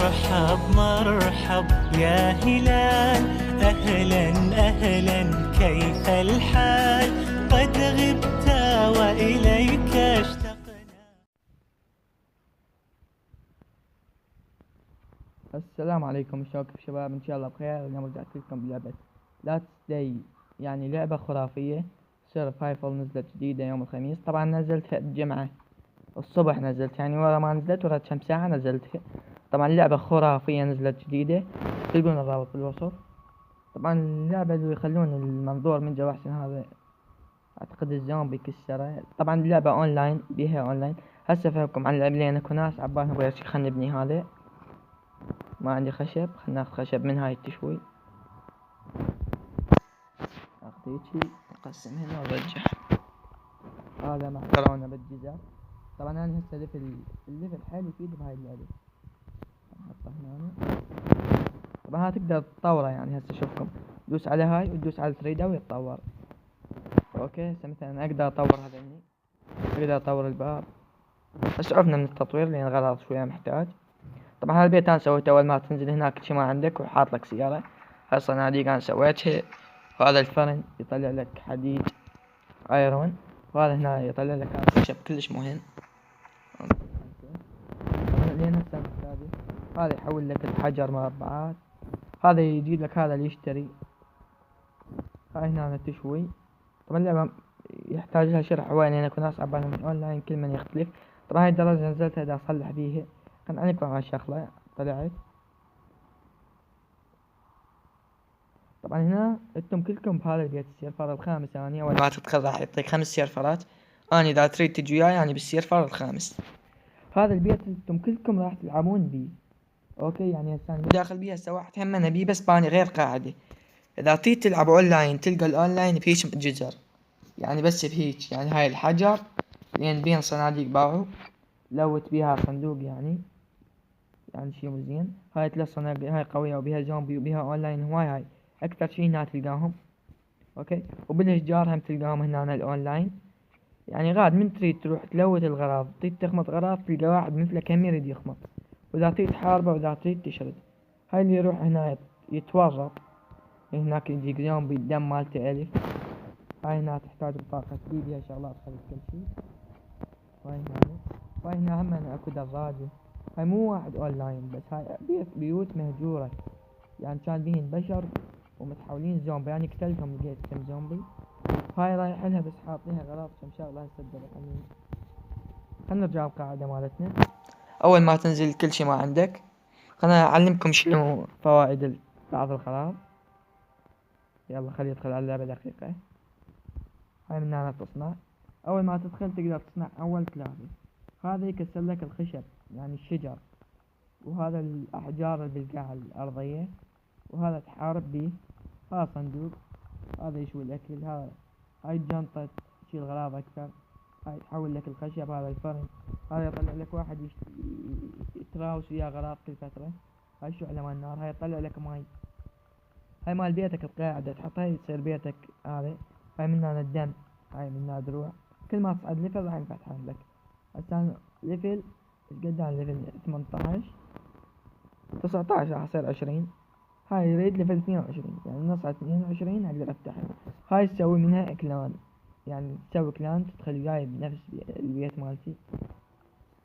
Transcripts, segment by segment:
مرحب مرحب يا هلال، أهلا أهلا كيف الحال؟ قد غبت وإليك اشتقنا. السلام عليكم شباب، ان شاء الله بخير. اليوم رجعت لكم بلعبة لا تستي، يعني لعبة خرافية سيرفايفل. نزلت جديدة يوم الخميس، طبعا نزلتها الجمعة الصبح، نزلت يعني ورا ما نزلت ورا كم ساعة نزلتها. طبعا لعبة خرافية نزلت جديدة، تلقون الرابط بالوصف. طبعا اللعبة اللي يخلون المنظور من جوا احسن، هذا اعتقد الزومبي كسره. طبعا اللعبة اونلاين، بيها اونلاين. هسه افهمكم عن اللعبة لان اكو ناس عبالهم غير شي. خلنا نبني هذا، ما عندي خشب، خلنا ناخذ خشب من هاي التشوي، ناخذ هيجي نقسم هنا ونرجع. هذا مع كورونا بالجزر. طبعا انا هسه الليفل حيل يفيد بهاي اللعبة. نحطه هنا. طبعا هاي تقدر تطوره، يعني هسه شوفكم دوس على هاي وتدوس على تريده ويتطور. اوكي هسه مثلا اقدر اطور هذني، اقدر اطور الباب. بس عفنا من التطوير لان غلط شوية محتاج. طبعا هذا البيت انا سويته اول ما تنزل هناك شي ما عندك وحاط لك سيارة. هاي الصناديق انا سويتها. وهذا الفرن يطلع لك حديد ايرون، وهذا هنا يطلع لك هذا خشب كلش مهم. لين هسه محتاجه. هذا يحول لك الحجر مربعات، هذا يجيب لك هذا اللي يشتري. هاي هنا تشوي. طبعا اللعبة يحتاج لها شرح هواي لان اكو ناس عبالهم من اونلاين كل من يختلف. طبعا هاي الدرجة نزلتها دا اصلح بيها. كان عليكم على شغلة طلعت. طبعا هنا انتم كلكم بهذا البيت السيرفر الخامس. يعني اول ما تدخل راح يعطيك 5 سيرفرات. انا اذا تريد تجي وياي يعني بالسيرفر الخامس. هذا البيت انتم كلكم راح تلعبون بيه. اوكي يعني هسه انا داخل بيه. هسه واحد همنا بيه بس باني غير قاعدة. اذا تريد تلعب اونلاين تلقى الاونلاين بهيج جزر، يعني بس بهيج. يعني هاي الحجر لين بين صناديق باعوا لوت بيها صندوق، يعني شي مزين. هاي 3 صناديق، هاي قوية وبيها زومبي وبيها اونلاين هاي اكثر شي هنا تلقاهم. اوكي وبالاشجار هم تلقاهم هنا الاونلاين. يعني غاد من تريد تروح تلوت الغراض، تريد تخمط غراض تلقى واحد مثلك هم يريد يخمط، واذا تريد تحاربه واذا تريد تشرد. هاي اللي يروح هنا يتورط هناك يجيك زومبي الدم مالته الف. هاي هنا تحتاج بطاقة بيها شغلات خلص كل شي. وهاي هنا هم اكو دراجة. هاي مو واحد اونلاين بس، هاي بيوت مهجورة، يعني كان بيهن بشر ومتحولين زومبي. يعني قتلتهم لقيت كم زومبي. هاي رايح لها بس حاطيها غراض كم شغلة هسه خلينا نرجع القاعدة مالتنا. اول ما تنزل كل شي ما عندك. خلنا اعلمكم شنو فوائد بعض الغراض. يلا خلي يدخل على اللعبة دقيقة. هاي من هنا تصنع. اول ما تدخل تقدر تصنع اول 3. هذا يكسر لك الخشب يعني الشجر، وهذا الاحجار اللي بالقاع الارضية، وهذا تحارب بيه. هذا صندوق، هذا يشوي الاكل. هاي الجنطة تشيل غراض اكثر. هاي تحول لك الخشب. هذا الفرن، هذا يطلع لك واحد يتراوس وياه غراض كل فترة. هاي شعلة مال النار. هاي يطلع لك ماي. هاي مال بيتك القاعدة تحطها يصير بيتك هذا. هاي من هنا الدم، هاي من هنا دروع. كل ما تصعد ليفل راح ينفتحون لك. هسه ليفل قدام ليفل 18 19 راح يصير 20. هاي يريد ليفل 22، يعني نصعد 22 اقدر افتحها. هاي تسوي منها كلان، يعني تسوي كلان تدخل وياي بنفس البيت مالتي.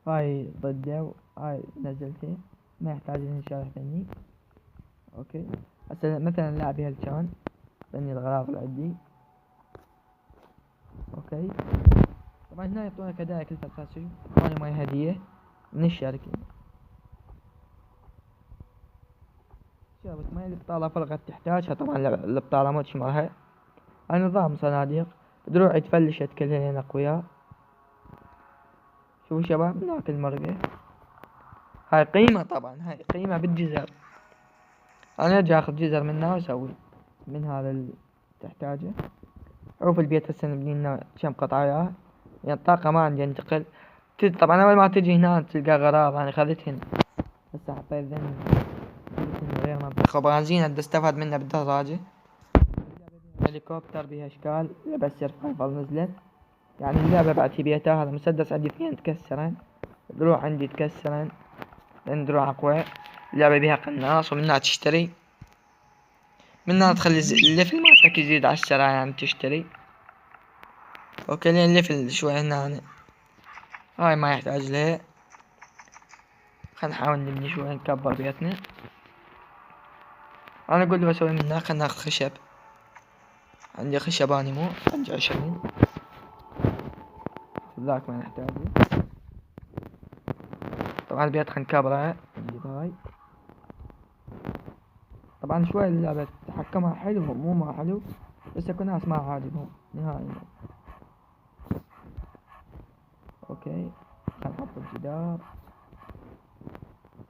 هاي ضده، هاي نزلته ما يحتاج لي شرح ثاني. اوكي هسه مثلا لاعبي هالكان ثاني الغراض اللي عندي. اوكي طبعا هنا يعطونا هدايا كل فترة. شي اعطوني ماي هدية من الشركة. شربت ماي البطالة فقط تحتاجها. طبعا البطالة ما تشمرها. نظام صناديق دروعي تفلشت كلها لين اقوياء. شوفوا شباب ناكل مرقة. هاي قيمة، طبعا هاي قيمة بالجزر. انا ارجع اخذ جزر منها واسوي من هذا اللي تحتاجه. شوف البيت هسه نبني لنا كم قطعة يعني الطاقة ما عندي انتقل. طبعا اول ما تجي هنا تلقى غراض انا خذتهن. هسه حطيت ذن غير منطقة بنزين ادي استفاد منه بالدراجة. هليكوبتر بها اشكال. لعبة سيرفايفل نزلت، يعني اللعبة بعد في بيتها. هذا مسدس عندي 2 تكسرن، دروع عندي تكسرن لان دروع اقوى. اللعبة بيها قناص، ومنها تشتري، منها تخلي الليفل مالتك يزيد على السرعة، يعني تشتري. اوكي لين الليفل شوي هنا، هاي ما يحتاج لها. خلينا نحاول نبني شوي، نكبر بيتنا. انا اقول له بسوي منها، خلينا ناخذ خشب. عندي خشب اني مو عندي 20، ذاك ما نحتاجه. طبعا البيت خلينا نكبره، نجيب هاي. طبعا شوي اللعبة تحكمها حلو، مو ما حلو، بس اكو ناس ما عاجبهم نهائي. اوكي خلينا نحط الجدار،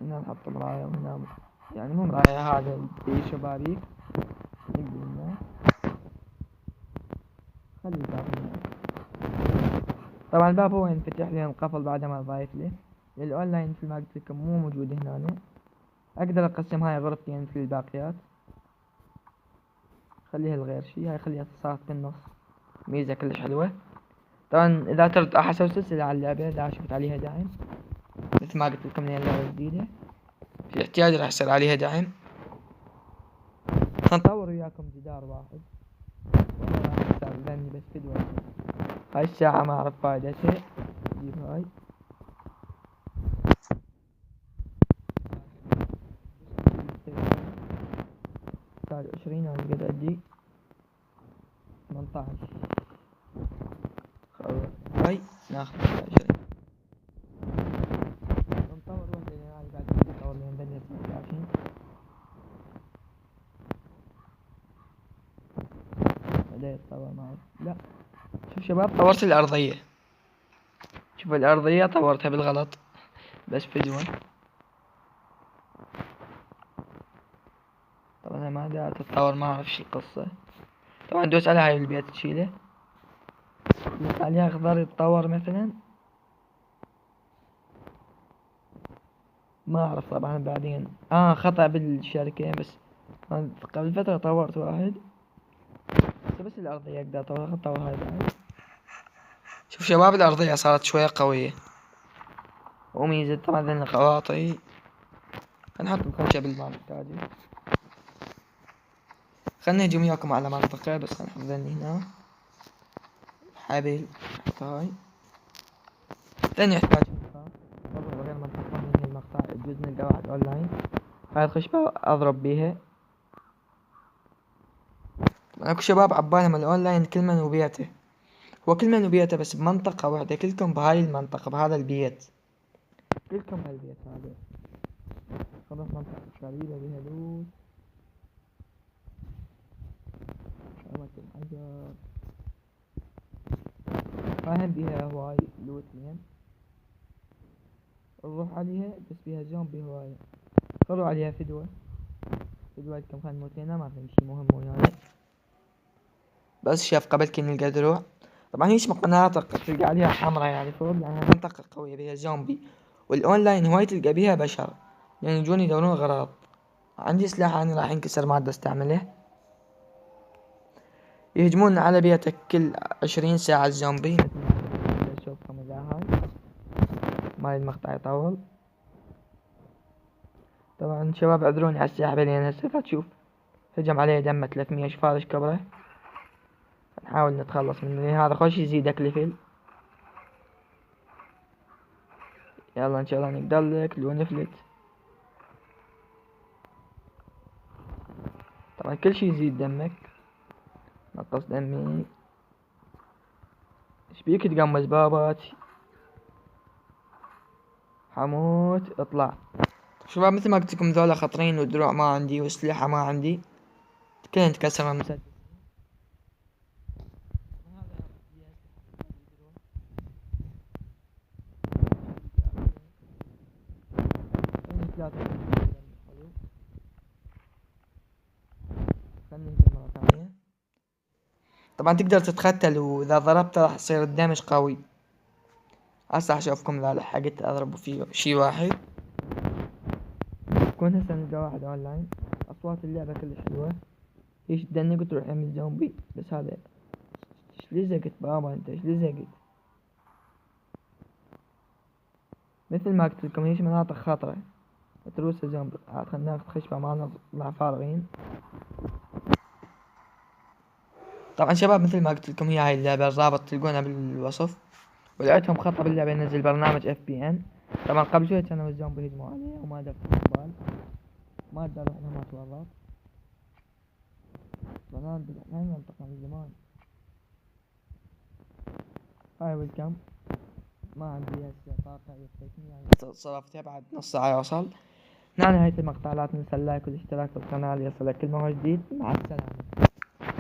هنا نحط مراية، وهنا يعني مو مراية، هذا في شبابيك نقدر هنا. خلي الباب هنا. طبعا الباب هو ينفتح لين القفل بعد ما ضايف له. الاونلاين مثل ما قلت لكم مو موجود هنا. اقدر اقسم هاي غرفتين مثل الباقيات، خليها الغير شي، هاي خليها صارت بالنص، ميزة كلش حلوة. طبعا اذا ترد راح اسوي سلسلة على اللعبة اذا شفت عليها دعم، مثل ما قلت لكم لين اللعبة جديدة في احتياج راح يصير عليها دعم. نطور وياكم جدار واحد، والله راح يستخدمني بس فيديو. هاي الساعة ما اعرف فايدتها، نجيب هاي. 20 انا قد ادي 18. هاي ناخذ 20. نطور وحدة لان هاي قاعد نطور لين بنيت 19. بعدين يتطور معي. لا شوف شباب، طورت الارضية، شوف الارضية طورتها بالغلط بس فيديو. طبعا ما دا تتطور، ما اعرف شو القصة. طبعا دوس على هاي البيت تشيله، دوس عليها اخضر يتطور مثلا، ما اعرف طبعا بعدين خطأ بالشركة. بس قبل فترة طورت واحد، بس الارضية اقدر اطور هاي بعد. شوف شباب الارضية صارت شوية قوية، وميزة طبعا ذن القواطي. نحط الخشب اللي ما نحتاجه. خلنا نهجم وياكم على منطقة، بس خلنا نحط ذني هنا حبل، نحط هاي. ثاني يحتاج والله غير منطقة من هي المقطع يجوز نلقى واحد اونلاين. هاي الخشبة اضرب بيها. اكو شباب عبالهم الاونلاين كل من وبيته، هو كل من وبيته بس بمنطقة واحدة، كلكم بهاي المنطقة بهذا البيت، كلكم هالبيت هذا. خلاص منطقة قريبة بها لوت، شغلة الحجر فاهم بيها هواي لوت لين نروح عليها، بس بيها زومبي هواية. خلوا عليها فدوة كم خان موتينا، ما في شي مهم ويانا. بس شاف قبل كي نلقى دروع. طبعا هيش مناطق تلقى عليها حمرا يعني فوق، يعني منطقة قوية بيها زومبي، والاونلاين هواي تلقى بيها بشر يعني يجون يدورون اغراض. عندي سلاح انا راح ينكسر ما اقدر استعمله. يهجمون على بيتك كل 20 ساعة الزومبي، مثل ما اشوفكم اذا هاي ماي المقطع يطول. طبعا شباب اعذروني على السحبة لان هسه لا تشوف هجم عليه دمه 300. شوف هذا ايش كبره، نحاول نتخلص منه لان هذا خوش يزيدك ليفل. يلا ان شاء الله نقدر لك لو نفلت. طبعا كل شي يزيد دمك، نقص دمي. ايش بيك تقمز باباتي، حموت اطلع. شباب مثل ما قلت لكم ذولا خطرين، والدروع ما عندي واسلحة ما عندي، كلها تكسر المسدس. طبعا تقدر تتختل، واذا ضربت راح يصير الدمج قوي. هسه اشوفكم اذا لحقت اضرب فيه شي واحد. كون هسه نلقى واحد اونلاين. اصوات اللعبة كلش حلوة، ايش تدنق وتروح يم الزومبي. بس هذا ايش لزقت بابا، انت ايش لزقت. مثل ما قلت لكم هيش مناطق خطرة، تروس الزومبي. خلنا ناخذ خشبة معنا نطلع فارغين. طبعا شباب مثل ما قلت لكم هي هاي اللعبة، الرابط تلقونها بالوصف. ولقيتهم خطة باللعبة ينزل برنامج FBN. طبعا قبل شوي كانوا الزومبي هجموا عليه وما دفعوا بال، ما ادري احنا ما تورط. بنان منطقة من زمان. هاي ويلكم. ما عندي هسه طاقة يكفيني يعني صرفتها بعد نص ساعة يوصل. نهاية المقطع لا تنسى اللايك والاشتراك بالقناة ليصلك كل ما هو جديد. مع السلامة.